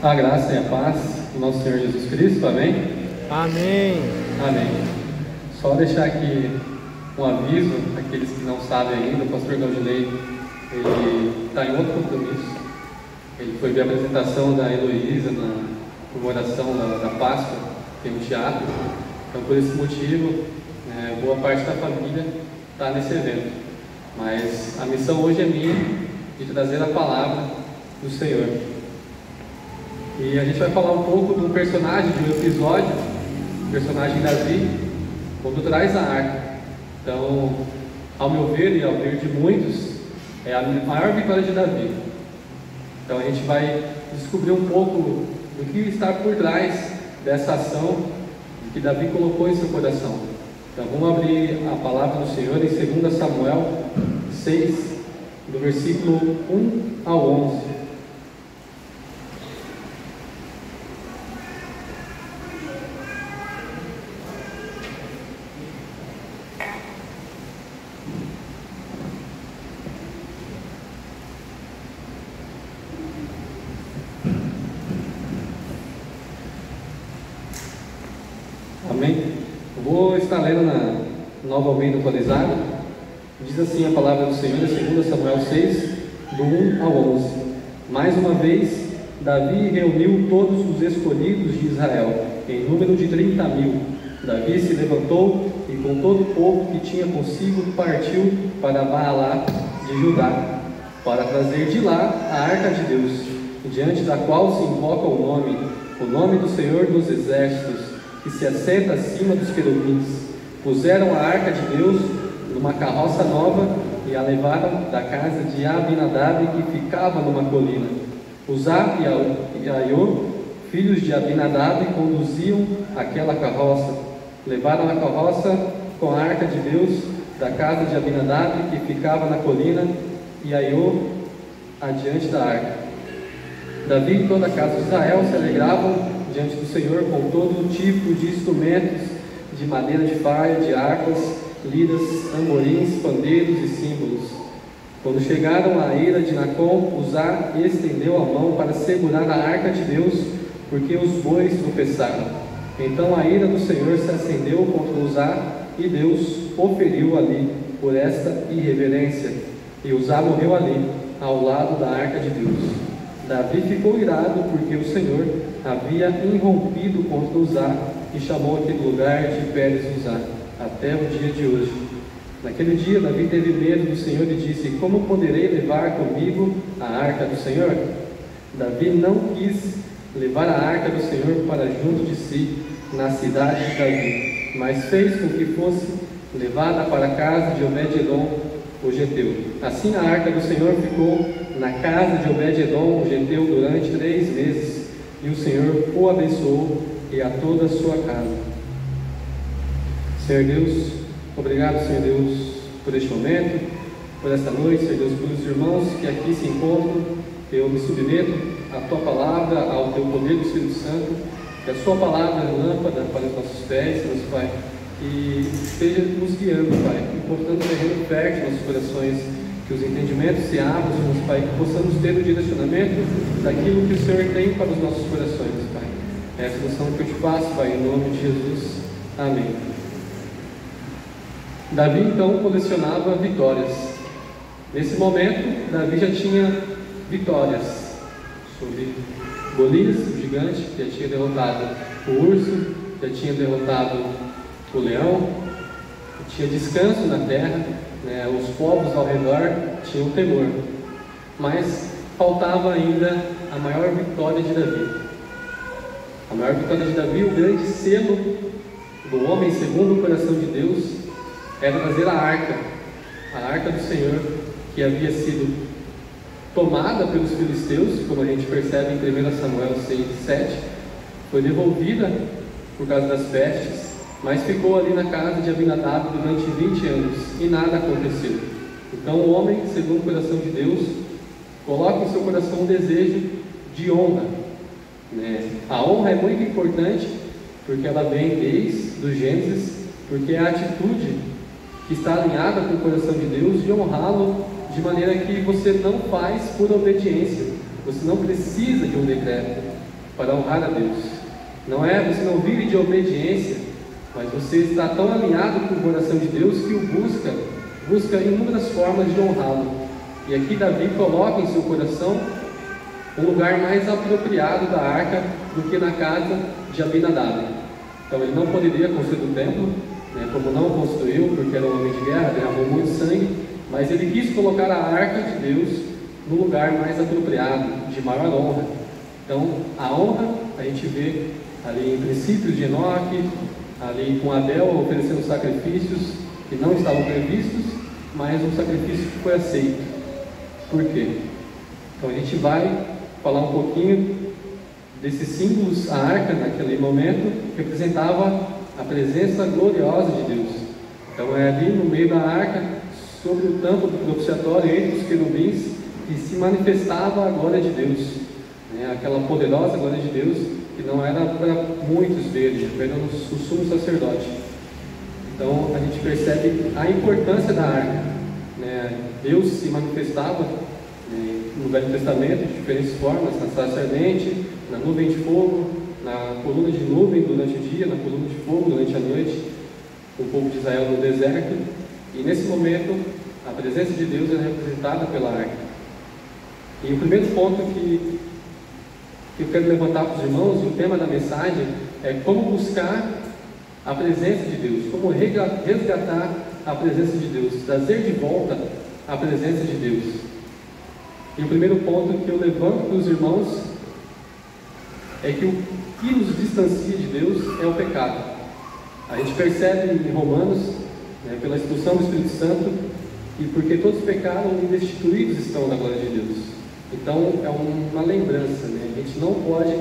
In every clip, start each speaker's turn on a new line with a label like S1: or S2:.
S1: A graça e a paz do nosso Senhor Jesus Cristo, amém?
S2: Amém.
S1: Amém. Só deixar aqui um aviso, aqueles que não sabem ainda, o pastor Galdinei, ele está em outro compromisso. Ele foi ver a apresentação da Heloísa na comemoração da Páscoa, tem um teatro. Então, por esse motivo, boa parte da família está nesse evento. Mas a missão hoje é minha, de trazer a palavra do Senhor. E a gente vai falar um pouco do personagem, de um episódio, o personagem Davi, quando traz a arca. Então, ao meu ver e ao ver de muitos, é a maior vitória de Davi. Então a gente vai descobrir um pouco do que está por trás dessa ação que Davi colocou em seu coração. Então vamos abrir a palavra do Senhor em 2 Samuel 6, do versículo 1 ao 11. Amém? Vou estar lendo na Nova Almeida Atualizada. Diz assim a palavra do Senhor em 2 Samuel 6, do 1 ao 11. Mais uma vez, Davi reuniu todos os escolhidos de Israel, em número de 30.000. Davi se levantou e com todo o povo que tinha consigo partiu para Baalá de Judá, para trazer de lá a arca de Deus, diante da qual se invoca o nome do Senhor dos Exércitos, que se assenta acima dos querubins. Puseram a arca de Deus numa carroça nova e a levaram da casa de Abinadab, que ficava numa colina. Uzá e Aiô, filhos de Abinadab, conduziam aquela carroça. Levaram a carroça com a arca de Deus da casa de Abinadab, que ficava na colina, e Aiô adiante da arca. Davi e toda a casa de Israel se alegravam diante do Senhor com todo tipo de instrumentos de madeira de faia, de harpas, liras, tamborins, pandeiros e símbolos. Quando chegaram à eira de Nacon, Uzá estendeu a mão para segurar a arca de Deus, porque os bois tropeçaram. Então a ira do Senhor se acendeu contra Uzá, e Deus o feriu ali por esta irreverência, e Uzá morreu ali, ao lado da arca de Deus. Davi ficou irado porque o Senhor havia irrompido contra Uzá e chamou aquele lugar de Pérez-Uzá até o dia de hoje. Naquele dia Davi teve medo do Senhor e disse: como poderei levar comigo a arca do Senhor? Davi não quis levar a arca do Senhor para junto de si na cidade de Davi, mas fez com que fosse levada para a casa de Obed-edom, o geteu. Assim a arca do Senhor ficou na casa de Obed-edom, o geteu, durante 3 meses, e o Senhor o abençoou e a toda a sua casa. Senhor Deus, obrigado, Senhor Deus, por este momento, por esta noite, Senhor Deus, pelos irmãos que aqui se encontram. Eu me submeto à Tua palavra, ao Teu poder do Espírito Santo, que a Sua palavra é lâmpada para os nossos pés, Deus Pai, e esteja nos guiando, Pai, importando o terreno fértil nos nossos corações, que os entendimentos se abram, Deus Pai, que possamos ter o direcionamento daquilo que o Senhor tem para os nossos corações, Pai. É essa oração que eu te faço, Pai, em nome de Jesus. Amém. Davi então colecionava vitórias. Nesse momento, Davi já tinha vitórias sobre Golias, o gigante, já tinha derrotado o urso, já tinha derrotado o leão, tinha descanso na terra, os povos ao redor tinham temor, mas faltava ainda a maior vitória de Davi. A maior vitória de Davi, o grande selo do homem segundo o coração de Deus, era trazer a arca do Senhor, que havia sido tomada pelos filisteus, como a gente percebe em 1 Samuel 6:7, foi devolvida por causa das pestes, mas ficou ali na casa de Abinadab durante 20 anos e nada aconteceu. Então o homem, segundo o coração de Deus, coloca em seu coração um desejo de honra. A honra é muito importante, porque ela vem desde o Gênesis, porque é a atitude que está alinhada com o coração de Deus de honrá-lo de maneira que você não faz por obediência, você não precisa de um decreto, para honrar a Deus. Você não vive de obediência, mas você está tão alinhado com o coração de Deus que o busca inúmeras formas de honrá-lo. E aqui Davi coloca em seu coração um lugar mais apropriado da arca do que na casa de Abinadab. Então ele não poderia construir o templo, como não construiu, porque era um homem de guerra, derramou muito sangue, mas ele quis colocar a arca de Deus no lugar mais apropriado, de maior honra. Então a honra a gente vê ali em princípios de Enoque, ali com Abel oferecendo sacrifícios que não estavam previstos, mas um sacrifício que foi aceito. Por quê? Então a gente vai falar um pouquinho desses símbolos. A arca naquele momento representava a presença gloriosa de Deus. Então é ali no meio da arca, sobre o tampo do propiciatório, entre os querubins, que se manifestava a glória de Deus, aquela poderosa glória de Deus, que não era para muitos verem, apenas o sumo sacerdote. Então a gente percebe a importância da arca. Deus se manifestava no Velho Testamento de diferentes formas, na sarça ardente, na nuvem de fogo, na coluna de nuvem durante o dia, na coluna de fogo durante a noite, o povo de Israel no deserto. E nesse momento a presença de Deus é representada pela arca. E o primeiro ponto que eu quero levantar para os irmãos, e o tema da mensagem, é como buscar a presença de Deus, como resgatar a presença de Deus, trazer de volta a presença de Deus. E o primeiro ponto que eu levanto para os irmãos é que o que nos distancia de Deus é o pecado. A gente percebe em Romanos, pela expulsão do Espírito Santo, e porque todos pecaram e destituídos estão da glória de Deus. Então é uma lembrança, a gente não pode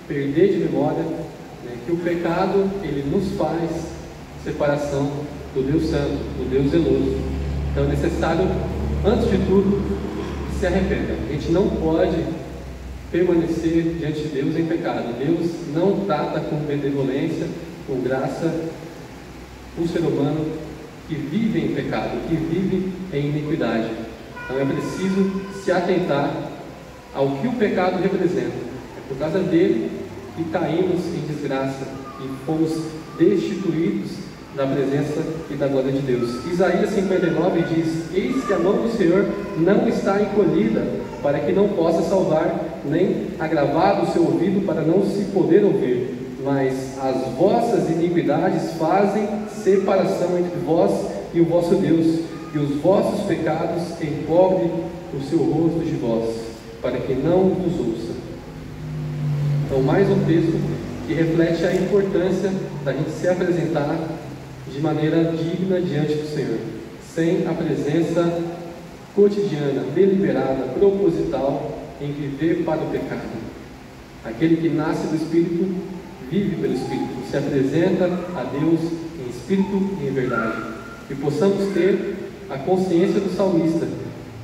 S1: perder de memória que o pecado ele nos faz separação do Deus Santo, do Deus zeloso. Então é necessário, antes de tudo, que se arrependa. A gente não pode permanecer diante de Deus em pecado. Deus não trata com benevolência, com graça, o ser humano que vive em pecado, que vive em iniquidade. Então é preciso se atentar ao que o pecado representa. É por causa dele que caímos em desgraça e fomos destituídos da presença e da glória de Deus. Isaías 59 diz: eis que a mão do Senhor não está encolhida, para que não possa salvar, nem agravado o seu ouvido, para não se poder ouvir. Mas as vossas iniquidades fazem separação entre vós e o vosso Deus, e os vossos pecados encobrem o seu rosto de vós, para que não vos ouça. Então, mais um texto que reflete a importância da gente se apresentar de maneira digna diante do Senhor, sem a presença cotidiana, deliberada, proposital em viver para o pecado. Aquele que nasce do Espírito vive pelo Espírito, se apresenta a Deus em Espírito e em verdade. E possamos ter a consciência do salmista,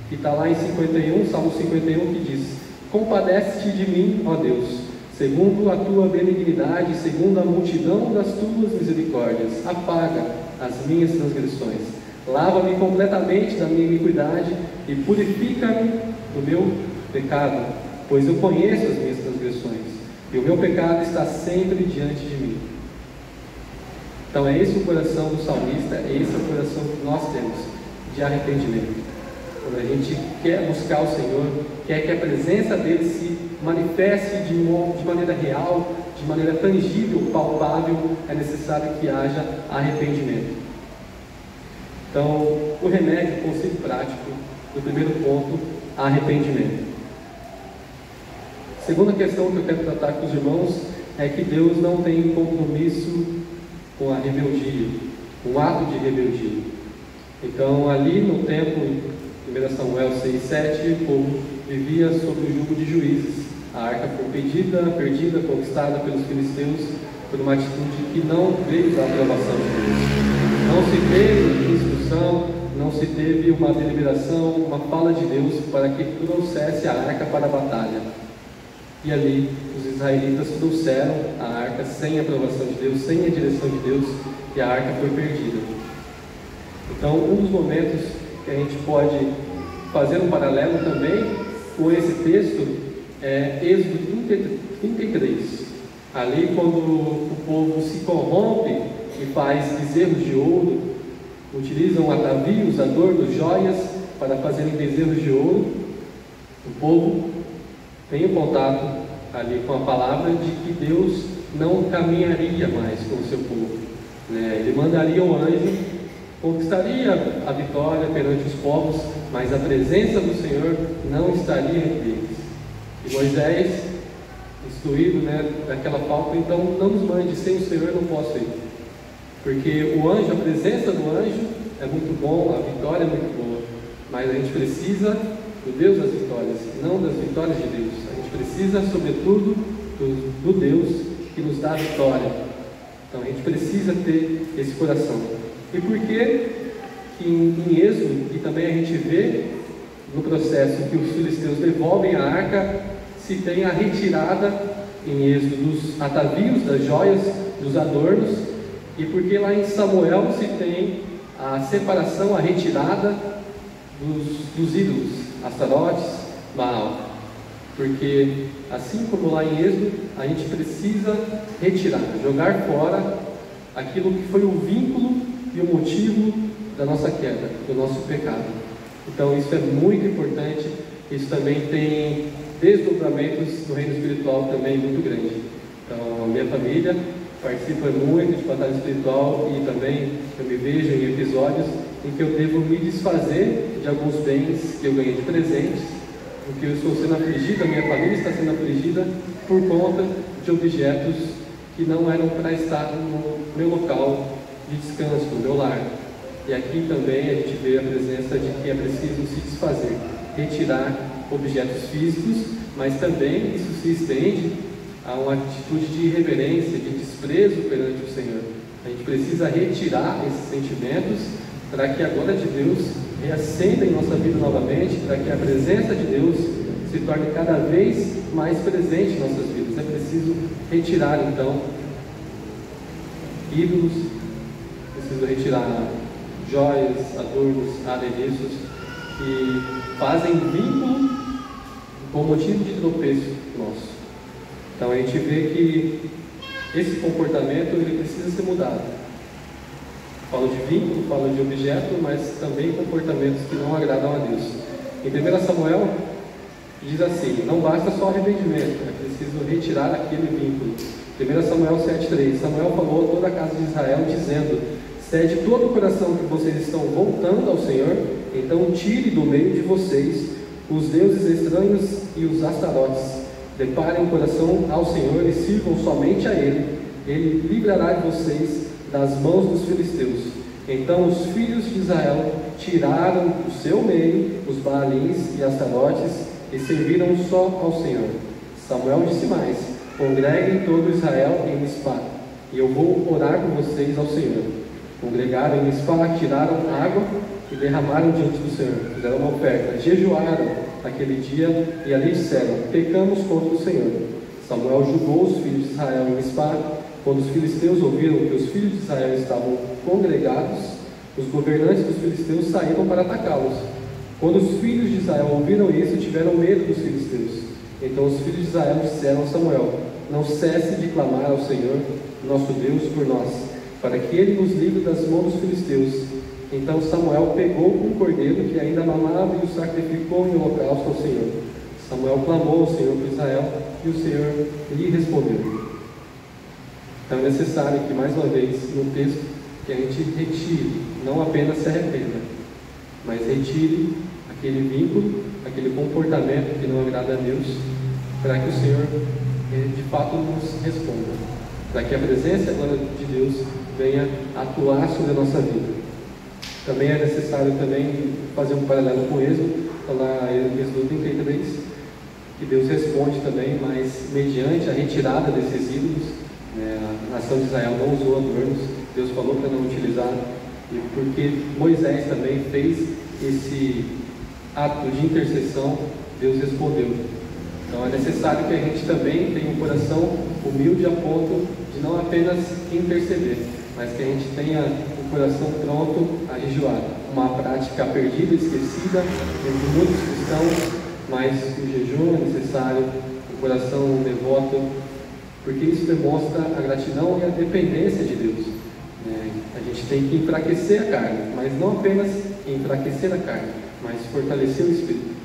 S1: que está lá em 51, Salmo 51, que diz: compadece-te de mim, ó Deus, segundo a tua benignidade, segundo a multidão das tuas misericórdias, apaga as minhas transgressões, lava-me completamente da minha iniquidade e purifica-me do meu pecado, pois eu conheço as minhas transgressões e o meu pecado está sempre diante de mim. Então é esse o coração do salmista, é esse o coração que nós temos de arrependimento. Quando a gente quer buscar o Senhor, quer que a presença dele se manifeste de maneira real, de maneira tangível, palpável, é necessário que haja arrependimento. Então, o remédio, o conselho prático do primeiro ponto, arrependimento. Segunda questão que eu quero tratar com os irmãos é que Deus não tem compromisso com a rebeldia, um ato de rebeldia. Então, ali no tempo, em 1 Samuel 6:7, o povo vivia sob o jugo de juízes. A arca foi perdida, conquistada pelos filisteus por uma atitude que não veio da aprovação de Deus. Não se teve instrução, não se teve uma deliberação, uma fala de Deus para que trouxesse a arca para a batalha. E ali os israelitas trouxeram a arca sem a aprovação de Deus, sem a direção de Deus, e a arca foi perdida. Então, um dos momentos que a gente pode fazer um paralelo também com esse texto é Êxodo 33. Ali, quando o povo se corrompe e faz bezerros de ouro, utilizam atavios, adornos, joias para fazerem bezerros de ouro, o povo tem o contato ali com a palavra de que Deus não caminharia mais com o seu povo, né? Ele mandaria um anjo, conquistaria a vitória perante os povos, mas a presença do Senhor não estaria entre eles. E Moisés, instruído, né, daquela falta, então não nos mande, sem o Senhor eu não posso ir, porque o anjo, a presença do anjo é muito bom, a vitória é muito boa, mas a gente precisa do Deus das vitórias, não das vitórias de Deus. A gente precisa, sobretudo, do Deus que nos dá a vitória. Então a gente precisa ter esse coração. E por que em Êxodo, e também a gente vê no processo que os filisteus devolvem a arca, se tem a retirada em Êxodo dos atavios, das joias, dos adornos, e porque lá em Samuel se tem a separação, a retirada dos ídolos, Astarotes, Baal. Porque assim como lá em Êxodo, a gente precisa retirar, jogar fora aquilo que foi o vínculo e o motivo da nossa queda, do nosso pecado. Então isso é muito importante. Isso também tem desdobramentos no reino espiritual também muito grande. Então a minha família participa muito de batalha espiritual e também eu me vejo em episódios em que eu devo me desfazer de alguns bens que eu ganhei de presentes, porque eu estou sendo afligido, a minha família está sendo afligida por conta de objetos que não eram para estar no meu local de descanso, no meu lar. E aqui também a gente vê a presença de que é preciso se desfazer, retirar objetos físicos, mas também isso se estende a uma atitude de irreverência, de desprezo perante o Senhor. A gente precisa retirar esses sentimentos para que a glória de Deus reacenda em nossa vida novamente, para que a presença de Deus se torne cada vez mais presente em nossas vidas. É preciso retirar então ídolos, preciso retirar joias, adornos, adereços que fazem vínculo com motivo de tropeço nosso. Então a gente vê que esse comportamento ele precisa ser mudado. Falo de vínculo, falo de objeto, mas também comportamentos que não agradam a Deus. Em 1 Samuel diz assim: não basta só arrependimento, é preciso retirar aquele vínculo. 1 Samuel 7,3: Samuel falou a toda a casa de Israel, dizendo: cede todo o coração que vocês estão voltando ao Senhor, então tire do meio de vocês os deuses estranhos e os astarotes. Preparem o coração ao Senhor e sirvam somente a Ele. Ele livrará de vocês das mãos dos filisteus. Então os filhos de Israel tiraram do seu meio os Baalins e Astarotes e serviram só ao Senhor. Samuel disse mais: congreguem todo Israel em Mispá, e eu vou orar por vocês ao Senhor. Congregaram em Mispá, tiraram água e derramaram diante do Senhor. Fizeram uma oferta, jejuaram aquele dia e ali disseram: pecamos contra o Senhor. Samuel julgou os filhos de Israel em Mispá. Quando os filisteus ouviram que os filhos de Israel estavam congregados, os governantes dos filisteus saíram para atacá-los. Quando os filhos de Israel ouviram isso, tiveram medo dos filisteus. Então os filhos de Israel disseram a Samuel: não cesse de clamar ao Senhor, nosso Deus, por nós, para que Ele nos livre das mãos dos filisteus. Então Samuel pegou um cordeiro que ainda mamava e o sacrificou em holocausto ao Senhor. Samuel clamou ao Senhor por Israel e o Senhor lhe respondeu. Então é necessário que, mais uma vez, no texto, que a gente retire, não apenas se arrependa, mas retire aquele vínculo, aquele comportamento que não agrada a Deus, para que o Senhor, de fato, nos responda, para que a presença e a glória de Deus venha atuar sobre a nossa vida. Também é necessário fazer um paralelo com Êxodo, falar em Êxodo 33, que Deus responde também, mas mediante a retirada desses ídolos. A nação de Israel não usou adornos, Deus falou para não utilizar, e porque Moisés também fez esse ato de intercessão, Deus respondeu. Então é necessário que a gente também tenha um coração humilde a ponto de não apenas interceder, mas que a gente tenha o coração pronto a jejuar. Uma prática perdida, esquecida entre muitos cristãos, mas o jejum é necessário, o coração devoto, porque isso demonstra a gratidão e a dependência de Deus. A gente tem que enfraquecer a carne, mas não apenas enfraquecer a carne, mas fortalecer o espírito.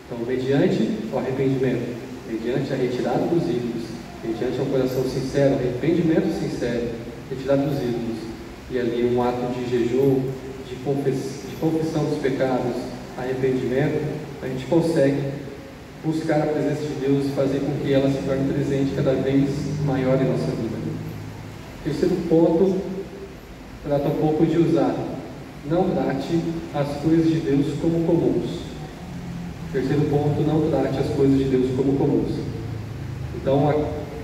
S1: Então, mediante o arrependimento, mediante a retirada dos ídolos, mediante um coração sincero, arrependimento sincero, retirada dos ídolos, e ali um ato de jejum, de confissão dos pecados, arrependimento, a gente consegue buscar a presença de Deus e fazer com que ela se torne presente cada vez maior em nossa vida. Terceiro ponto, trata um pouco de usar. Não trate as coisas de Deus como comuns. Terceiro ponto, não trate as coisas de Deus como comuns. Então,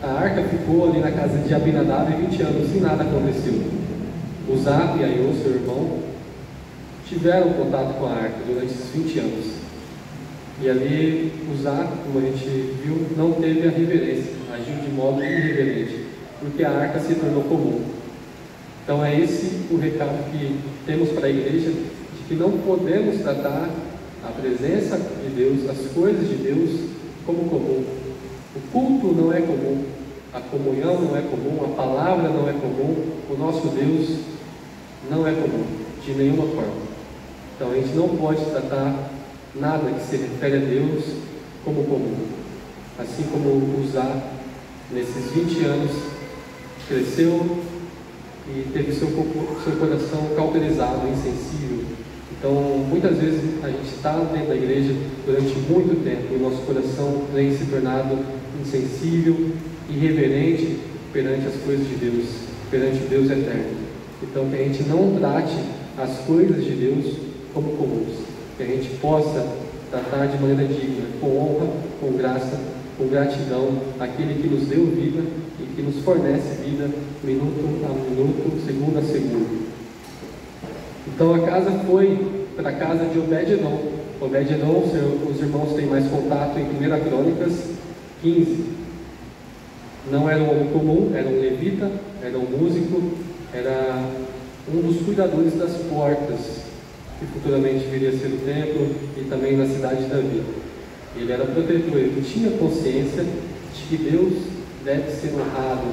S1: a arca ficou ali na casa de Abinadab 20 anos e nada aconteceu. Uzá e Aiô, seu irmão, tiveram contato com a arca durante esses 20 anos. E ali, Uzá, como a gente viu, não teve a reverência, agiu de modo irreverente, porque a arca se tornou comum. Então é esse o recado que temos para a igreja, de que não podemos tratar a presença de Deus, as coisas de Deus, como comum. O culto não é comum, a comunhão não é comum, a palavra não é comum, o nosso Deus não é comum, de nenhuma forma. Então a gente não pode tratar nada que se refere a Deus como comum. Assim como Uzá, nesses 20 anos, cresceu e teve seu coração cauterizado, insensível. Então, muitas vezes a gente está dentro da igreja durante muito tempo e o nosso coração tem se tornado insensível, irreverente perante as coisas de Deus, perante o Deus eterno. Então, que a gente não trate as coisas de Deus como comuns, que a gente possa tratar de maneira digna, com honra, com graça, com gratidão, aquele que nos deu vida e que nos fornece vida minuto a minuto, segundo a segundo. Então a casa foi para a casa de Obed-edom. Obed-edom, os irmãos têm mais contato em 1 Crônicas 15. Não era um homem comum, era um levita, era um músico, era um dos cuidadores das portas, que futuramente viria a ser o templo e também na cidade de Davi. Ele era protetor, ele tinha consciência de que Deus deve ser honrado,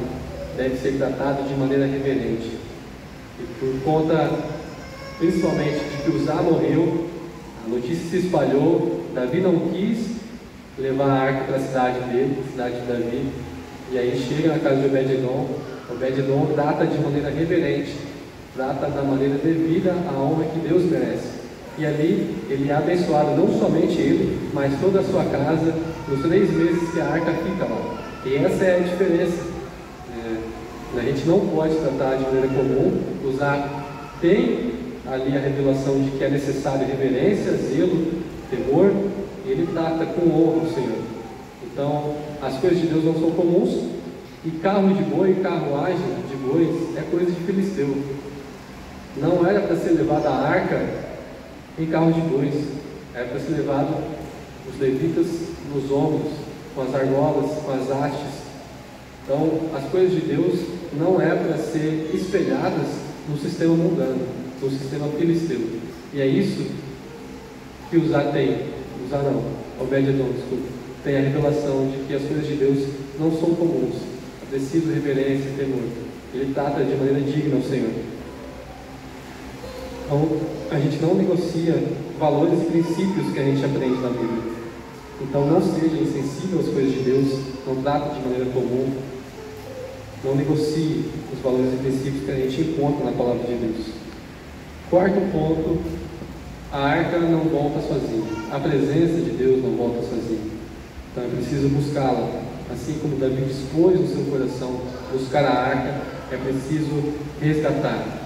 S1: deve ser tratado de maneira reverente. E por conta, principalmente, de que Uzá morreu, a notícia se espalhou, Davi não quis levar a arca para a cidade dele, cidade de Davi, e aí chega na casa de Obed-edom. Obed-edom trata de maneira reverente, trata da maneira devida à honra que Deus merece. E ali ele é abençoado, não somente ele, mas toda a sua casa, nos 3 meses que a arca fica lá. E essa é a diferença. A gente não pode tratar de maneira comum. Uzá tem ali a revelação de que é necessário reverência, zelo, temor, e ele trata com honra o Senhor. Então, as coisas de Deus não são comuns, e carro de boi, carruagem de bois, é coisa de filisteu. Não era para ser levada a arca em carro de bois, era para ser levado os levitas nos ombros, com as argolas, com as hastes. Então, as coisas de Deus não é para ser espelhadas no sistema mundano, no sistema filisteu. E é isso que Uzá tem. Uzá não, Obed-edom, desculpa. Tem a revelação de que as coisas de Deus não são comuns. É preciso reverência e temor. Ele trata de maneira digna ao Senhor. Então, a gente não negocia valores e princípios que a gente aprende na Bíblia. Então, não seja insensível às coisas de Deus, não trate de maneira comum, não negocie os valores e princípios que a gente encontra na Palavra de Deus. Quarto ponto, a arca não volta sozinha, a presença de Deus não volta sozinha. Então, é preciso buscá-la, assim como Davi dispôs no seu coração buscar a arca, é preciso resgatar.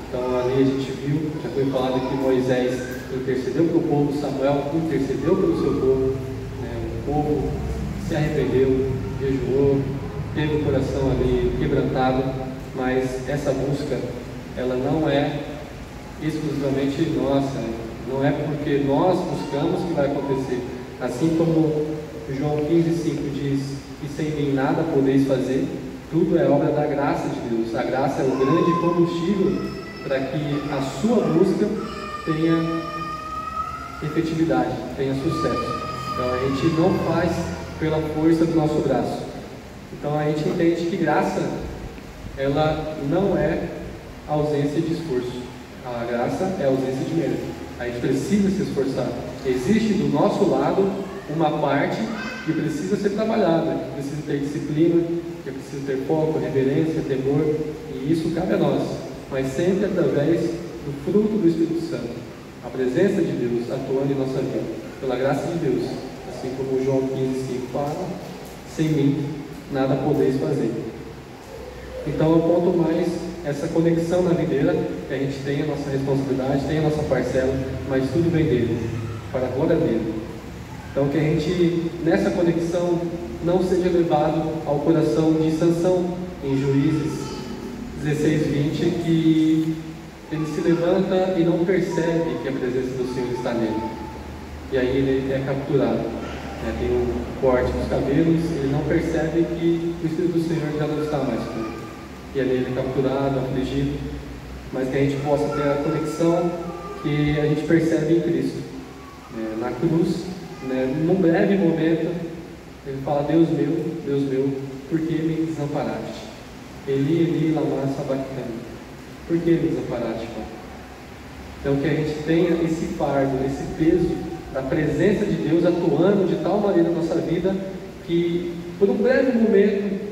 S1: Então ali a gente viu, já foi falado que Moisés intercedeu pelo povo, Samuel intercedeu pelo seu povo, o povo se arrependeu, jejuou, teve o coração ali quebrantado, mas essa busca, ela não é exclusivamente nossa, não é porque nós buscamos que vai acontecer. Assim como João 15,5 diz que sem mim nada podeis fazer, tudo é obra da graça de Deus. A graça é o grande combustível para que a sua busca tenha efetividade, tenha sucesso. Então a gente não faz pela força do nosso braço. Então a gente entende que graça, ela não é ausência de esforço. A graça é ausência de mérito. A gente precisa se esforçar. Existe do nosso lado uma parte que precisa ser trabalhada, que precisa ter disciplina, que precisa ter foco, reverência, temor, e isso cabe a nós, mas sempre através do fruto do Espírito Santo, a presença de Deus atuando em nossa vida, pela graça de Deus, assim como João 15,5 fala: sem mim nada podeis fazer. Então eu ponto mais essa conexão na videira, que a gente tem a nossa responsabilidade, tem a nossa parcela, mas tudo vem dele, para a glória dele. Então que a gente, nessa conexão, não seja levado ao coração de Sansão, em Juízes 16:20, que ele se levanta e não percebe que a presença do Senhor está nele. E aí ele é capturado. Tem um corte nos cabelos, ele não percebe que o Espírito do Senhor já não está mais com ele. E ali ele é capturado, afligido, mas que a gente possa ter a conexão que a gente percebe em Cristo. Na cruz, num breve momento, ele fala: Deus meu, por que me desamparaste? Eli, Eli, lama sabachthani. Por que me desamparaste, Pai? Então que a gente tenha esse fardo, esse peso da presença de Deus atuando de tal maneira na nossa vida, que por um breve momento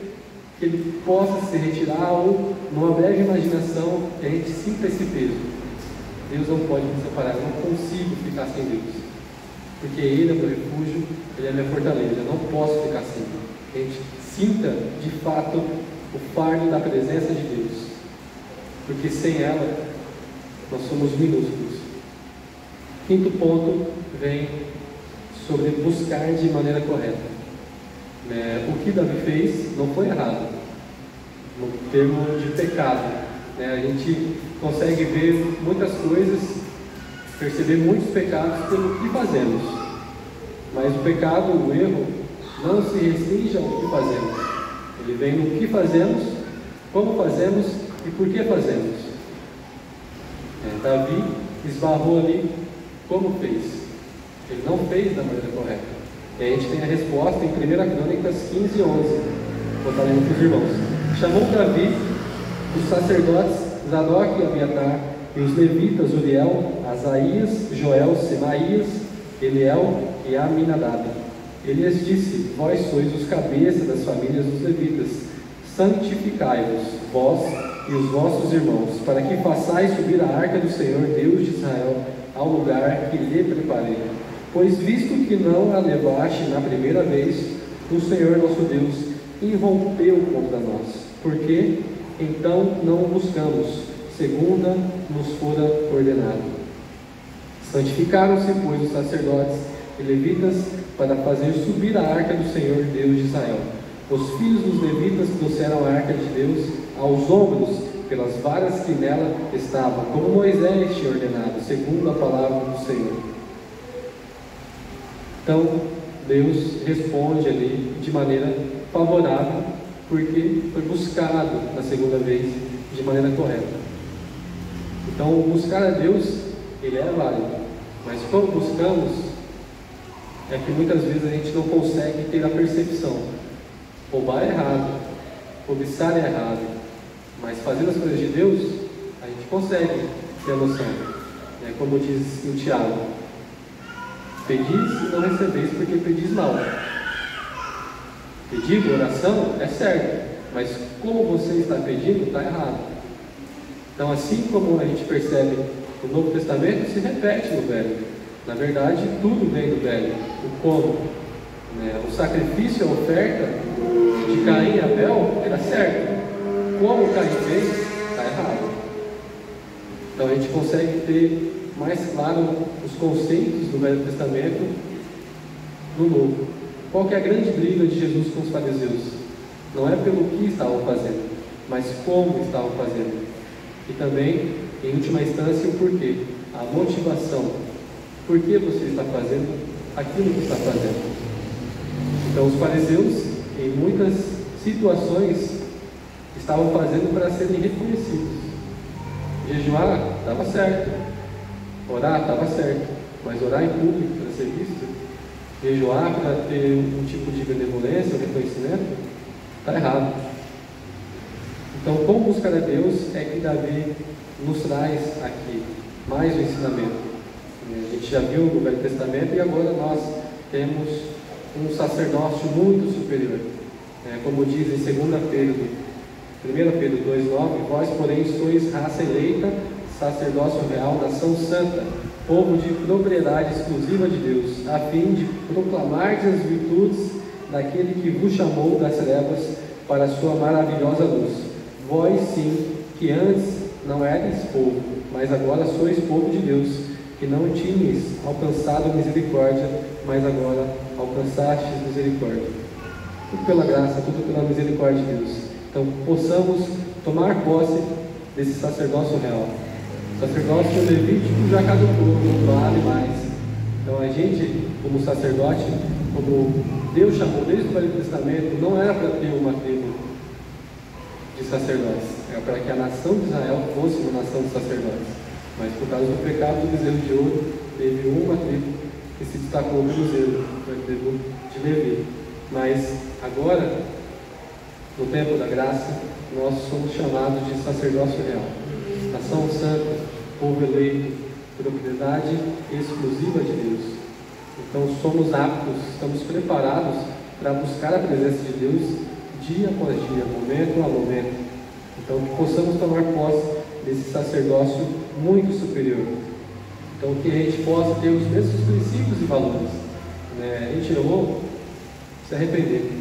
S1: que Ele possa se retirar, ou numa breve imaginação, que a gente sinta esse peso. Deus não pode me desamparar, eu não consigo ficar sem Deus, porque Ele é meu refúgio, Ele é minha fortaleza, eu não posso ficar sem Ele. Que a gente sinta de fato o fardo da presença de Deus, porque sem ela nós somos minúsculos. Quinto ponto vem sobre buscar de maneira correta. O que Davi fez não foi errado, no termo de pecado. A gente consegue ver muitas coisas, perceber muitos pecados pelo que fazemos, mas o pecado, o erro, não se restringe ao que fazemos. Ele vem no que fazemos, como fazemos e por que fazemos. Davi esbarrou ali como fez. Ele não fez da maneira correta. E a gente tem a resposta em 1 Crônicas 15:11. Vou estar lendo para os irmãos. Chamou Davi os sacerdotes Zadok e Abiatar, e os levitas Uriel, Asaías, Joel, Semaías, Eliel e Aminadab. Ele lhes disse: Vós sois os cabeças das famílias dos levitas, santificai-vos, vós e os vossos irmãos, para que façais subir a arca do Senhor Deus de Israel ao lugar que lhe preparei. Pois visto que não a levaste na primeira vez, o Senhor nosso Deus irrompeu contra nós. Porque então não o buscamos, segunda nos fora ordenado. Santificaram-se, pois, os sacerdotes e levitas para fazer subir a arca do Senhor Deus de Israel. Os filhos dos levitas trouxeram a arca de Deus aos ombros pelas varas que nela estavam, como Moisés tinha ordenado, segundo a palavra do Senhor. Então, Deus responde ali de maneira favorável, porque foi buscado na segunda vez de maneira correta. Então, buscar a Deus, ele é válido, mas como buscamos, é que muitas vezes a gente não consegue ter a percepção. Roubar é errado, cobiçar é errado, mas fazendo as coisas de Deus, a gente consegue ter a noção. Como diz o Tiago: pedis e não recebeis porque pedis mal. Pedir oração é certo, mas como você está pedindo, está errado. Então, assim como a gente percebe o Novo Testamento, se repete no Velho. Na verdade, tudo vem do Velho. O como, o sacrifício, a oferta de Caim e Abel era certo. Como Caim fez, está errado. Então a gente consegue ter mais claro os conceitos do Velho Testamento no Novo. Qual que é a grande briga de Jesus com os fariseus? Não é pelo que estavam fazendo, mas como estavam fazendo. E também, em última instância, o porquê, a motivação. Por que você está fazendo aquilo que está fazendo? Então, os fariseus, em muitas situações, estavam fazendo para serem reconhecidos. Jejuar estava certo, orar estava certo, mas orar em público para ser visto jejuar para ter um tipo de benevolência ou reconhecimento, está errado. Então, como buscar a Deus é que Davi nos traz aqui mais um ensinamento. A gente já viu no Velho Testamento e agora nós temos um sacerdócio muito superior. Como diz em 1 Pedro 2,9: vós, porém, sois raça eleita, sacerdócio real, nação santa, povo de propriedade exclusiva de Deus, a fim de proclamar as virtudes daquele que vos chamou das trevas para a sua maravilhosa luz. Vós, sim, que antes não erais povo, mas agora sois povo de Deus, que não tinhas alcançado misericórdia, mas agora alcançastes misericórdia. Tudo pela graça, tudo pela misericórdia de Deus. Então, possamos tomar posse desse sacerdócio real. O sacerdócio levítico já caducou, não vale mais. Então, a gente, como sacerdote, como Deus chamou desde o Velho Testamento, não era para ter uma tribo de sacerdotes, era para que a nação de Israel fosse uma nação de sacerdotes. Mas por causa do pecado do bezerro de ouro, teve uma tribo que se destacou pelo zelo, foi a tribo de Levi. Mas agora, no tempo da graça, nós somos chamados de sacerdócio real, nação santa, povo eleito, propriedade exclusiva de Deus. Então somos aptos, estamos preparados para buscar a presença de Deus dia após dia, momento a momento. Então que possamos tomar posse desse sacerdócio muito superior. Então que a gente possa ter os mesmos princípios e valores. A gente errou, se arrepender.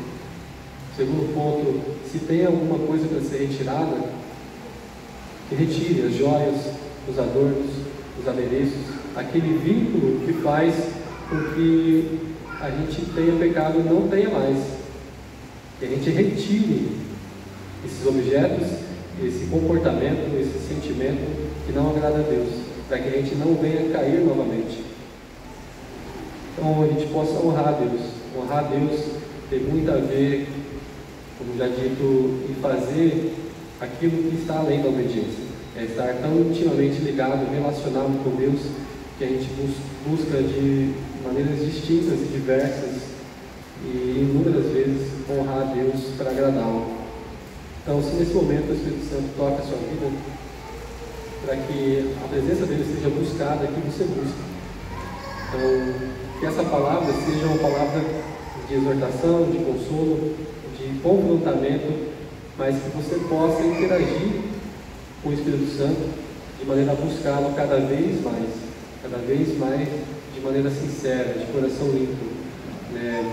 S1: Segundo ponto, se tem alguma coisa para ser retirada, que retire as joias, os adornos, os adereços, aquele vínculo que faz com que a gente tenha pecado e não tenha mais. Que a gente retire esses objetos, esse comportamento, esse sentimento que não agrada a Deus, para que a gente não venha cair novamente. Então a gente possa honrar a Deus. Honrar a Deus tem muito a ver, como já dito, em fazer aquilo que está além da obediência. É estar tão intimamente ligado, relacionado com Deus, que a gente busca de maneiras distintas e diversas e inúmeras vezes honrar a Deus para agradá-lo. Então, se nesse momento o Espírito Santo toca a sua vida, para que a presença dele seja buscada, que você busca. Então, que essa palavra seja uma palavra de exortação, de consolo, de confrontamento, mas que você possa interagir com o Espírito Santo de maneira a buscá-lo cada vez mais de maneira sincera, de coração limpo.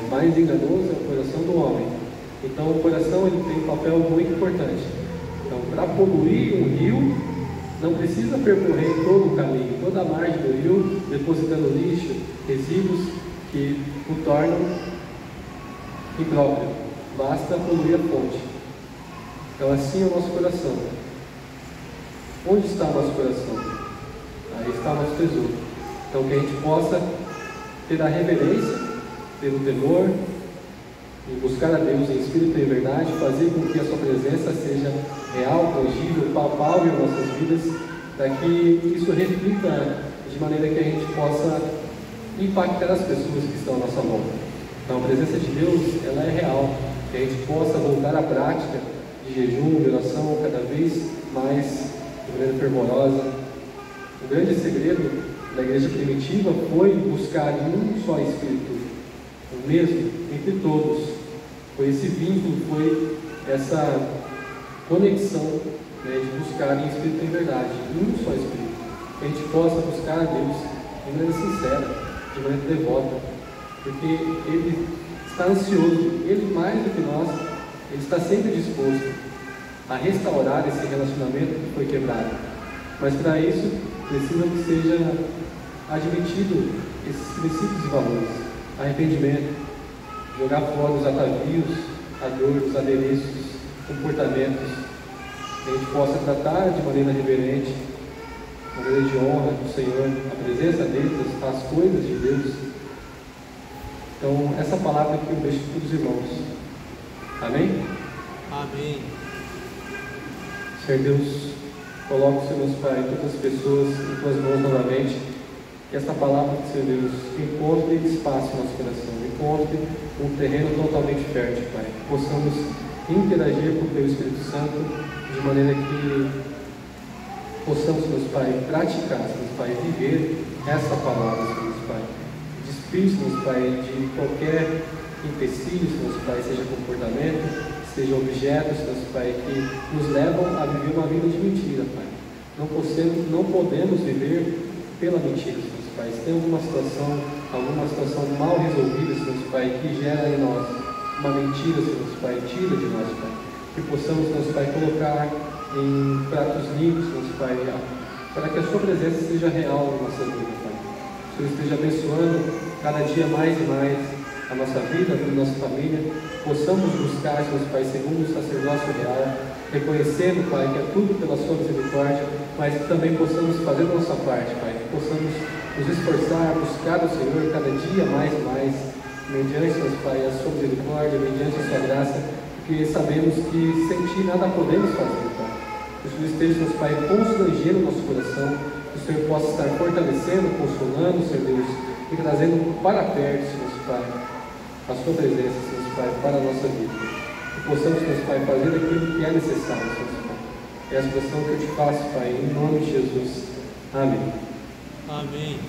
S1: Mais enganoso é o coração do homem. Então o coração ele tem um papel muito importante. Então, para poluir um rio, não precisa percorrer todo o caminho, toda a margem do rio, depositando lixo, resíduos que o tornam impróprio. Basta poluir a fonte. Então assim é o nosso coração. Onde está o nosso coração? Aí está o nosso tesouro. Então que a gente possa ter a reverência, ter o temor, e buscar a Deus em espírito e em verdade, fazer com que a sua presença seja real, tangível, palpável em nossas vidas, para que isso reflita de maneira que a gente possa impactar as pessoas que estão à nossa volta. Então a presença de Deus, ela é real, que a gente possa voltar à prática de jejum, de oração, cada vez mais de maneira fervorosa. O grande segredo da igreja primitiva foi buscar em um só Espírito, o mesmo entre todos. Foi esse vínculo, foi essa conexão, de buscar em Espírito e em verdade, em um só Espírito. Que a gente possa buscar a Deus de maneira sincera, de maneira devota, porque Ele está ansioso, Ele mais do que nós, Ele está sempre disposto a restaurar esse relacionamento que foi quebrado. Mas para isso, precisa que seja admitido esses princípios e valores: arrependimento, jogar fora os atavios, adornos, adereços, comportamentos, que a gente possa tratar de maneira reverente, maneira de honra do Senhor, a presença dele, as coisas de Deus. Então, essa palavra que eu deixo para os irmãos. Amém?
S2: Amém.
S1: Senhor Deus, coloca, Senhor Pai, todas as pessoas em tuas mãos novamente, Que esta palavra, Senhor Deus, encontre espaço no nosso coração, encontre um terreno totalmente fértil, Pai. Que possamos interagir com o Teu Espírito Santo de maneira que possamos, Deus Pai, praticar, Deus Pai, viver essa palavra, Deus Pai. Despir-nos, Pai, de qualquer empecilho, Deus Pai, seja comportamento, seja objetos, Deus Pai, que nos levam a viver uma vida de mentira, Pai. Não podemos viver pela mentira, Deus Pai. Se tem alguma situação mal resolvida, Deus Pai, que gera em nós uma mentira, Deus Pai, tira de nós, Pai. Que possamos, Deus Pai, colocar em pratos limpos, Deus Pai, para que a Sua presença seja real na nossa vida, Pai. Que o Senhor esteja abençoando cada dia mais e mais a nossa vida, a nossa família. Possamos buscar, Deus Pai, segundo o sacerdócio real, reconhecendo, Pai, que é tudo pela Sua misericórdia, mas que também possamos fazer a nossa parte, Pai. Que possamos nos esforçar, buscar o Senhor cada dia mais e mais, mediante, Deus Pai, a Sua misericórdia, mediante a Sua graça, porque sabemos que sem Ti nada podemos fazer, Pai. Que o Senhor esteja, Deus Pai, constrangendo o nosso coração, que o Senhor possa estar fortalecendo, consolando, Senhor Deus, e trazendo para perto, Deus Pai, a Sua presença, Deus Pai, para a nossa vida. Que possamos, Deus Pai, fazer aquilo que é necessário, Deus Pai. É a expressão que eu te faço, Pai, em nome de Jesus. Amém.
S2: Amém.